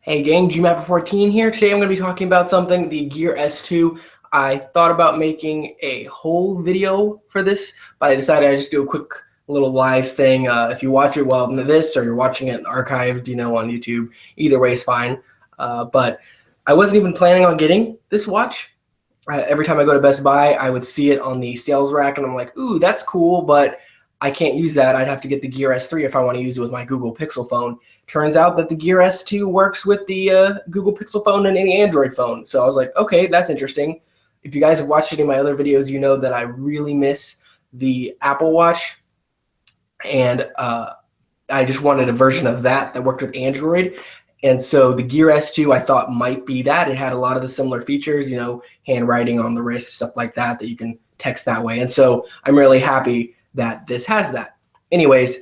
Hey gang, GMapper14 here. Today I'm going to be talking about something, the Gear S2. I thought about making a whole video for this, but I decided I'd just do a quick little live thing. If you watch it while this or you're watching it archived, on YouTube, either way is fine. But I wasn't even planning on getting this watch. Every time I go to Best Buy, I would see it on the sales rack and I'm like, ooh, that's cool, but I can't use that. I'd have to get the Gear S3 if I want to use it with my Google Pixel phone. Turns out that the Gear S2 works with the Google Pixel phone and any Android phone. So I was like, okay, that's interesting. If you guys have watched any of my other videos, you know that I really miss the Apple Watch. And I just wanted a version of that worked with Android. And so the Gear S2 I thought might be that. It had a lot of the similar features, handwriting on the wrist, stuff like that you can text that way. And so I'm really happy that this has that. Anyways,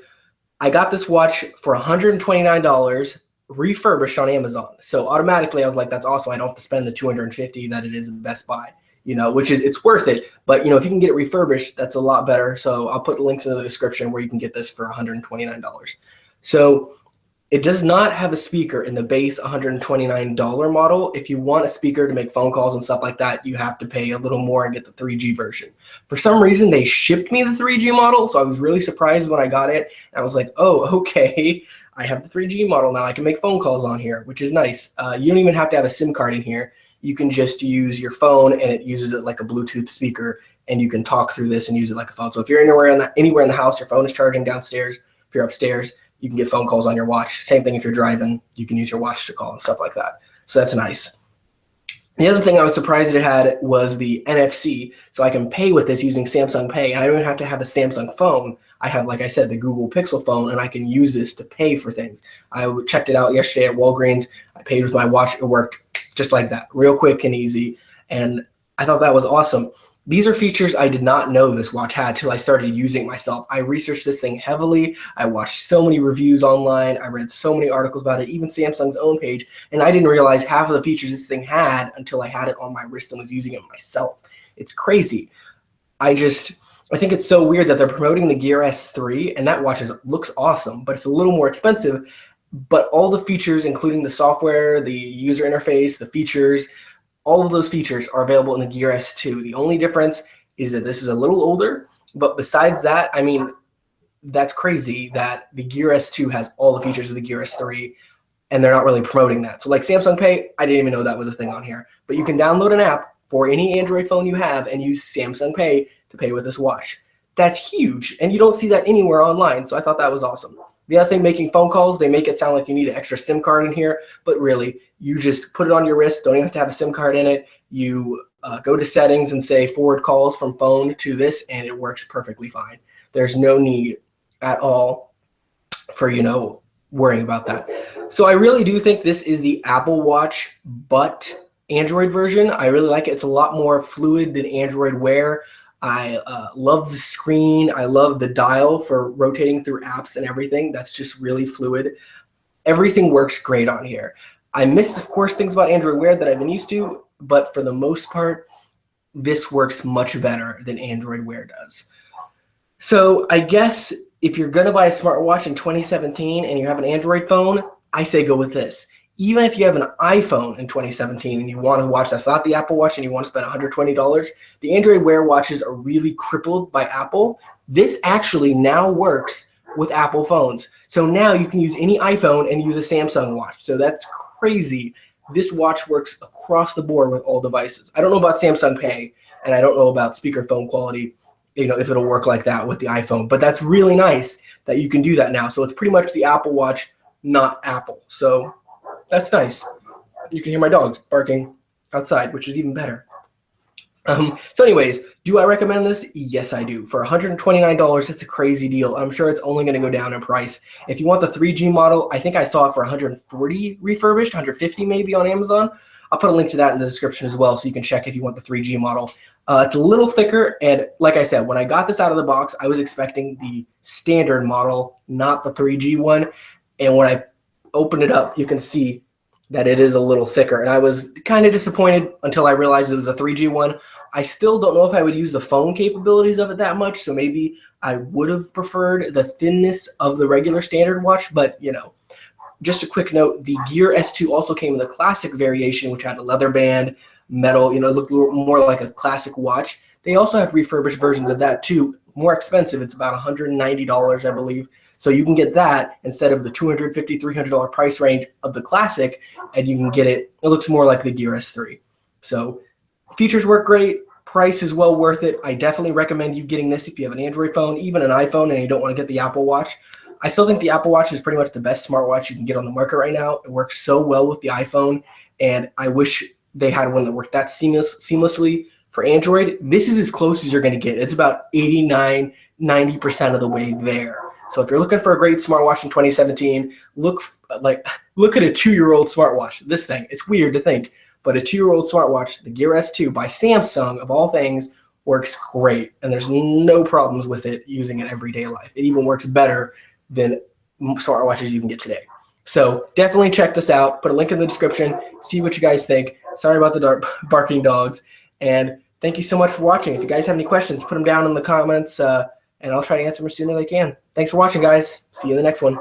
I got this watch for $129 refurbished on Amazon. So automatically I was like, that's awesome. I don't have to spend the $250 that it is in Best Buy, which is, it's worth it. But, if you can get it refurbished, that's a lot better. So I'll put the links in the description where you can get this for $129. So it does not have a speaker in the base $129 model. If you want a speaker to make phone calls and stuff like that, you have to pay a little more and get the 3G version. For some reason, they shipped me the 3G model, so I was really surprised when I got it. And I was like, oh, okay, I have the 3G model now. I can make phone calls on here, which is nice. You don't even have to have a SIM card in here. You can just use your phone, and it uses it like a Bluetooth speaker, and you can talk through this and use it like a phone. So if you're anywhere in the house, your phone is charging downstairs. If you're upstairs, you can get phone calls on your watch. Same thing if you're driving, you can use your watch to call and stuff like that. So that's nice. The other thing I was surprised it had was the NFC. So I can pay with this using Samsung Pay. And I don't even have to have a Samsung phone. I have, like I said, the Google Pixel phone, and I can use this to pay for things. I checked it out yesterday at Walgreens. I paid with my watch. It worked just like that, real quick and easy. And I thought that was awesome. These are features I did not know this watch had till I started using it myself. I researched this thing heavily. I watched so many reviews online. I read so many articles about it, even Samsung's own page, and I didn't realize half of the features this thing had until I had it on my wrist and was using it myself. It's crazy. I think it's so weird that they're promoting the Gear S3, and that watch looks awesome, but it's a little more expensive. But all the features, including the software, the user interface, the features, all of those features are available in the Gear S2. The only difference is that this is a little older, but besides that, that's crazy that the Gear S2 has all the features of the Gear S3, and they're not really promoting that. So like Samsung Pay, I didn't even know that was a thing on here. But you can download an app for any Android phone you have and use Samsung Pay to pay with this watch. That's huge, and you don't see that anywhere online, so I thought that was awesome. The other thing, making phone calls, they make it sound like you need an extra SIM card in here, but really, you just put it on your wrist, don't even have to have a SIM card in it. You go to settings and say forward calls from phone to this, and it works perfectly fine. There's no need at all for, worrying about that. So I really do think this is the Apple Watch, but Android version. I really like it. It's a lot more fluid than Android Wear. I love the screen. I love the dial for rotating through apps and everything. That's just really fluid. Everything works great on here. I miss, of course, things about Android Wear that I've been used to, but for the most part, this works much better than Android Wear does. So I guess if you're going to buy a smartwatch in 2017 and you have an Android phone, I say go with this. Even if you have an iPhone in 2017 and you want a watch that's not the Apple Watch and you want to spend $120, the Android Wear watches are really crippled by Apple. This actually now works with Apple phones. So now you can use any iPhone and use a Samsung watch. So that's crazy. This watch works across the board with all devices. I don't know about Samsung Pay, and I don't know about speakerphone quality, if it'll work like that with the iPhone. But that's really nice that you can do that now. So it's pretty much the Apple Watch, not Apple. So that's nice. You can hear my dogs barking outside, which is even better. So anyways, do I recommend this? Yes, I do. For $129, that's a crazy deal. I'm sure it's only going to go down in price. If you want the 3G model, I think I saw it for $140 refurbished, $150 maybe on Amazon. I'll put a link to that in the description as well, so you can check if you want the 3G model. It's a little thicker, and like I said, when I got this out of the box, I was expecting the standard model, not the 3G one. And when I open it up, you can see that it is a little thicker, and I was kind of disappointed until I realized it was a 3G one. I still don't know if I would use the phone capabilities of it that much, so maybe I would have preferred the thinness of the regular standard watch, but just a quick note, the Gear S2 also came with a classic variation, which had a leather band, metal, it looked more like a classic watch. They also have refurbished versions of that too, more expensive. It's about $190, I believe. So you can get that instead of the $250, $300 price range of the classic, and you can get it. It looks more like the Gear S3. So features work great. Price is well worth it. I definitely recommend you getting this if you have an Android phone, even an iPhone, and you don't want to get the Apple Watch. I still think the Apple Watch is pretty much the best smartwatch you can get on the market right now. It works so well with the iPhone, and I wish they had one that worked that seamlessly for Android. This is as close as you're going to get. It's about 89, 90% of the way there. So if you're looking for a great smartwatch in 2017, look at a 2-year-old smartwatch. This thing, it's weird to think, but a 2-year-old smartwatch, the Gear S2 by Samsung, of all things, works great. And there's no problems with it using in everyday life. It even works better than smartwatches you can get today. So definitely check this out. Put a link in the description. See what you guys think. Sorry about the barking dogs. And thank you so much for watching. If you guys have any questions, put them down in the comments, and I'll try to answer them as soon as I can. Thanks for watching, guys. See you in the next one.